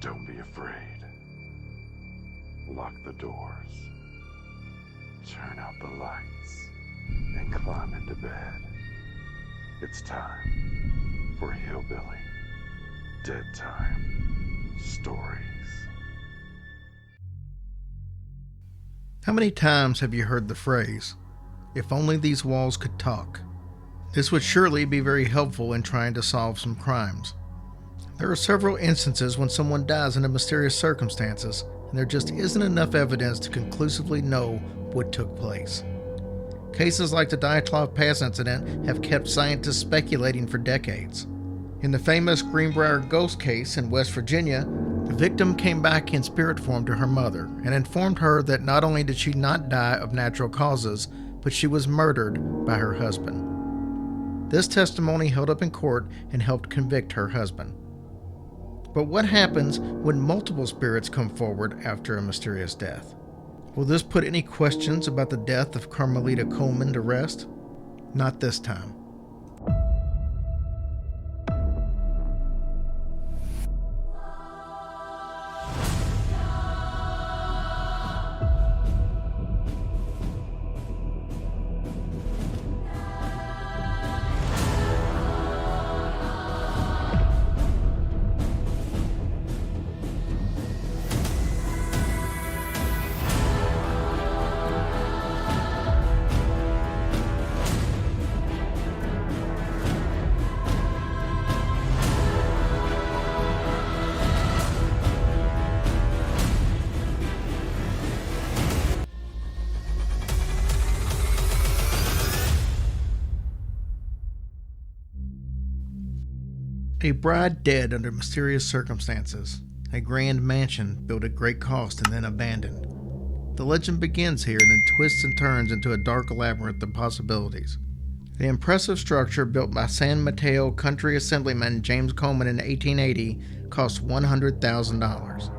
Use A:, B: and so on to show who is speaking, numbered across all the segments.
A: Don't be afraid. Lock the doors. Turn out the lights. And climb into bed. It's time for Hillbilly Dead Time Stories.
B: How many times have you heard the phrase, "If only these walls could talk"? This would surely be very helpful in trying to solve some crimes. There are several instances when someone dies under mysterious circumstances, and there just isn't enough evidence to conclusively know what took place. Cases like the Dyatlov Pass incident have kept scientists speculating for decades. In the famous Greenbrier ghost case in West Virginia, the victim came back in spirit form to her mother and informed her that not only did she not die of natural causes, but she was murdered by her husband. This testimony held up in court and helped convict her husband. But what happens when multiple spirits come forward after a mysterious death? Will this put any questions about the death of Carmelita Coleman to rest? Not this time. A bride dead under mysterious circumstances. A grand mansion built at great cost and then abandoned. The legend begins here and then twists and turns into a dark labyrinth of possibilities. The impressive structure built by San Mateo country assemblyman James Coleman in 1880 cost $100,000.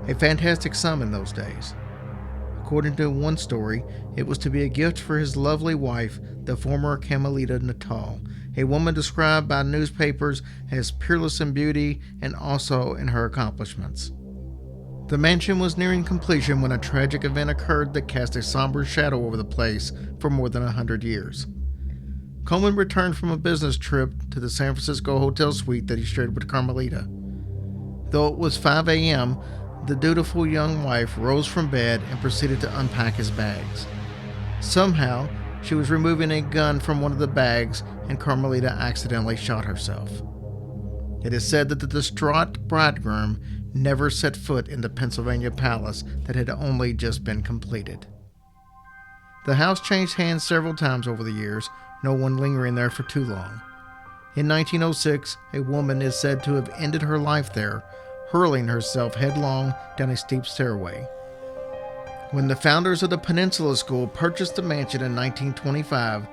B: A fantastic sum in those days. According to one story, it was to be a gift for his lovely wife, the former Carmelita Natal, a woman described by newspapers as peerless in beauty and also in her accomplishments. The mansion was nearing completion when a tragic event occurred that cast a somber shadow over the place for more than 100 years. Coleman returned from a business trip to the San Francisco hotel suite that he shared with Carmelita. Though it was 5 a.m., the dutiful young wife rose from bed and proceeded to unpack his bags. Somehow, she was removing a gun from one of the bags and Carmelita accidentally shot herself. It is said that the distraught bridegroom never set foot in the Pennsylvania palace that had only just been completed. The house changed hands several times over the years, no one lingering there for too long. In 1906, a woman is said to have ended her life there, hurling herself headlong down a steep stairway. When the founders of the Peninsula School purchased the mansion in 1925,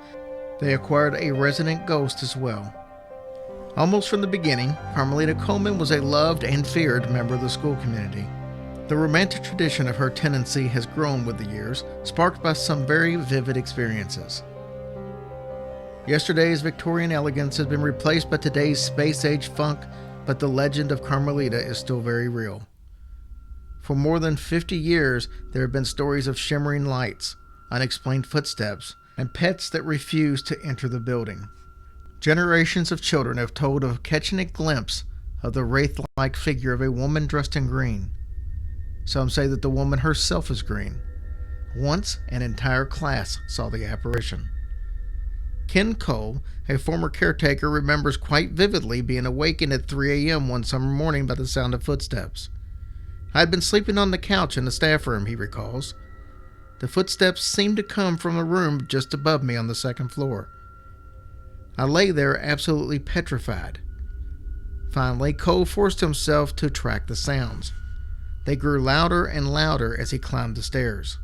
B: they acquired a resident ghost as well. Almost from the beginning, Carmelita Coleman was a loved and feared member of the school community. The romantic tradition of her tenancy has grown with the years, sparked by some very vivid experiences. Yesterday's Victorian elegance has been replaced by today's space-age funk, but the legend of Carmelita is still very real. For more than 50 years, there have been stories of shimmering lights, unexplained footsteps, and pets that refuse to enter the building. Generations of children have told of catching a glimpse of the wraith-like figure of a woman dressed in green. Some say that the woman herself is green. Once, an entire class saw the apparition. Ken Cole, a former caretaker, remembers quite vividly being awakened at 3 a.m. one summer morning by the sound of footsteps. I had been sleeping on the couch in the staff room, he recalls. The footsteps seemed to come from a room just above me on the second floor. I lay there absolutely petrified. Finally, Cole forced himself to track the sounds. They grew louder and louder as he climbed the stairs.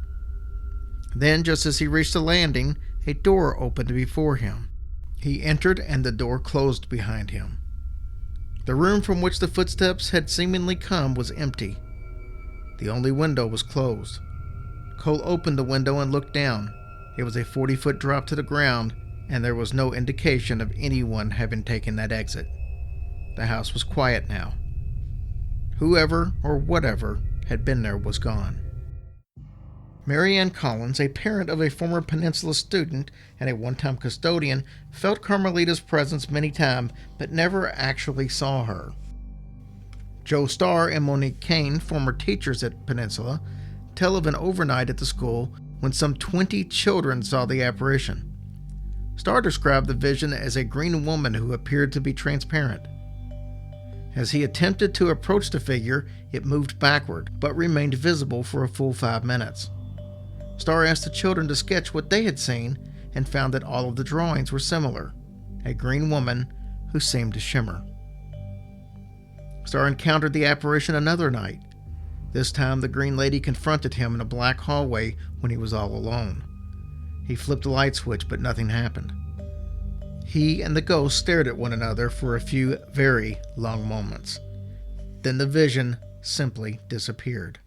B: Then, just as he reached the landing, a door opened before him. He entered and the door closed behind him. The room from which the footsteps had seemingly come was empty. The only window was closed. Cole opened the window and looked down. It was a 40-foot drop to the ground, and there was no indication of anyone having taken that exit. The house was quiet now. Whoever or whatever had been there was gone. Mary Ann Collins, a parent of a former Peninsula student and a one-time custodian, felt Carmelita's presence many times but never actually saw her. Joe Starr and Monique Kane, former teachers at Peninsula, tell of an overnight at the school when some 20 children saw the apparition. Starr described the vision as a green woman who appeared to be transparent. As he attempted to approach the figure, it moved backward but remained visible for a full 5 minutes. Starr asked the children to sketch what they had seen and found that all of the drawings were similar, a green woman who seemed to shimmer. Starr encountered the apparition another night. This time the green lady confronted him in a black hallway when he was all alone. He flipped a light switch, but nothing happened. He and the ghost stared at one another for a few very long moments. Then the vision simply disappeared.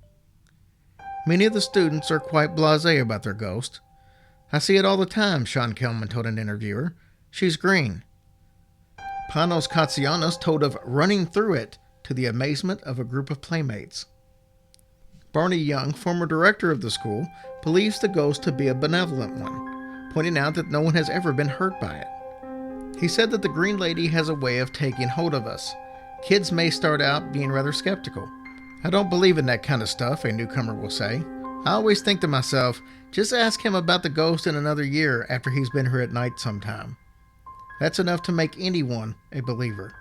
B: Many of the students are quite blasé about their ghost. "I see it all the time," Sean Kelman told an interviewer. "She's green." Panos Katsianos told of running through it to the amazement of a group of playmates. Barney Young, former director of the school, believes the ghost to be a benevolent one, pointing out that no one has ever been hurt by it. He said that the green lady has a way of taking hold of us. Kids may start out being rather skeptical. "I don't believe in that kind of stuff," a newcomer will say. "I always think to myself, just ask him about the ghost in another year after he's been here at night sometime." That's enough to make anyone a believer.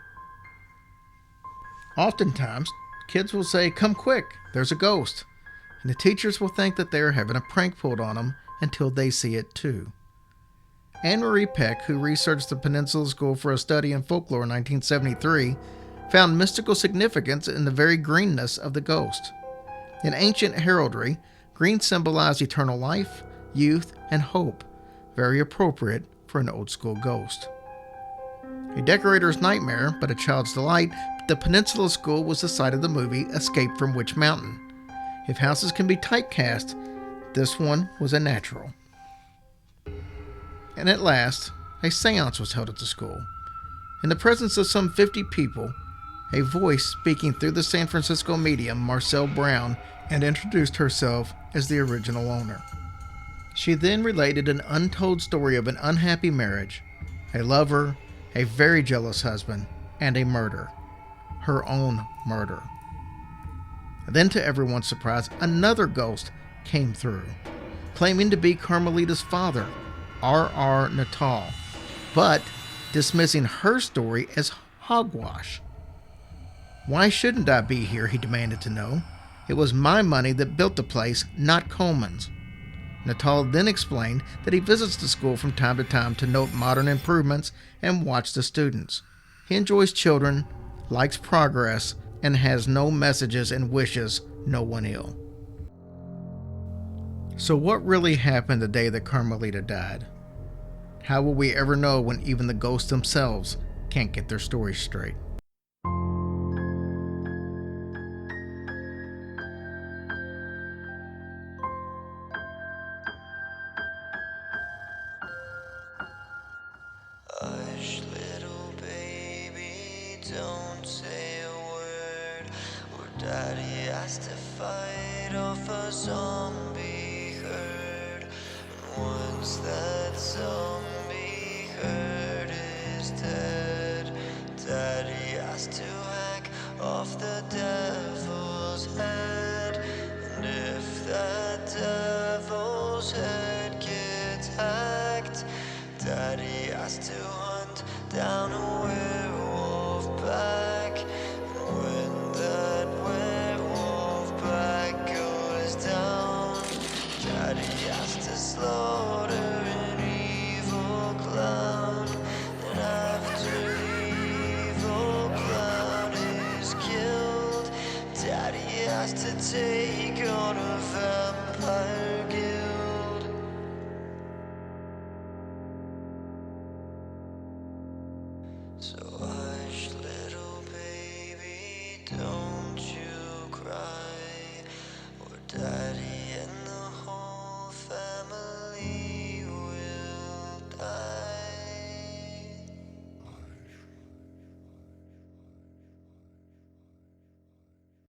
B: Oftentimes, kids will say, "Come quick, there's a ghost," and the teachers will think that they are having a prank pulled on them until they see it too. Anne Marie Peck, who researched the Peninsula School for a study in folklore in 1973, found mystical significance in the very greenness of the ghost. In ancient heraldry, green symbolized eternal life, youth, and hope, very appropriate for an old-school ghost. A decorator's nightmare, but a child's delight, the Peninsula School was the site of the movie Escape from Witch Mountain. If houses can be typecast, this one was a natural. And at last, a seance was held at the school. In the presence of some 50 people, a voice speaking through the San Francisco medium, Marcel Brown, and introduced herself as the original owner. She then related an untold story of an unhappy marriage, a lover, a very jealous husband, and a murder. Her own murder. Then, to everyone's surprise, another ghost came through, claiming to be Carmelita's father, R.R. Natal, but dismissing her story as hogwash. "Why shouldn't I be here?" he demanded to know. "It was my money that built the place, not Coleman's." Natal then explained that he visits the school from time to time to note modern improvements and watch the students. He enjoys children, likes progress, and has no messages and wishes no one ill. So what really happened the day that Carmelita died? How will we ever know when even the ghosts themselves can't get their stories straight?
C: Hush, little baby, don't say a word. Or Daddy has to fight off a zombie herd. And once that zombie herd is dead, Daddy has to hack off the devil's head. And if that devil's head gets hacked, Daddy has to hunt down a werewolf pack. And when that werewolf pack goes down, Daddy has to slaughter an evil clown. And after the evil clown is killed, Daddy has to take on a vampire